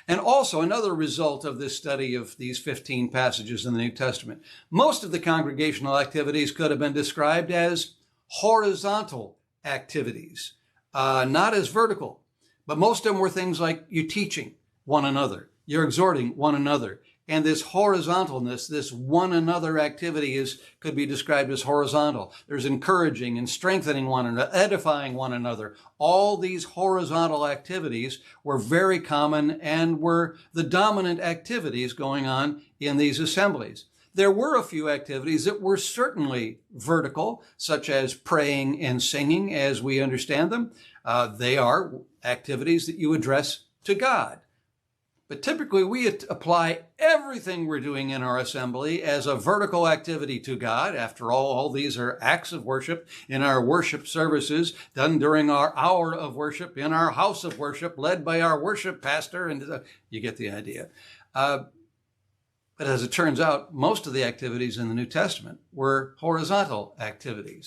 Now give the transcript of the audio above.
And also another result of this study of these 15 passages in the New Testament, most of the congregational activities could have been described as horizontal activities, not as vertical. But most of them were things like you teaching one another, you're exhorting one another. And this horizontalness, this one another activity could be described as horizontal. There's encouraging and strengthening one another, edifying one another. All these horizontal activities were very common and were the dominant activities going on in these assemblies. There were a few activities that were certainly vertical, such as praying and singing as we understand them. They are activities that you address to God. But typically we apply everything we're doing in our assembly as a vertical activity to God. After all these are acts of worship in our worship services done during our hour of worship in our house of worship led by our worship pastor. And you get the idea. But as it turns out, most of the activities in the New Testament were horizontal activities.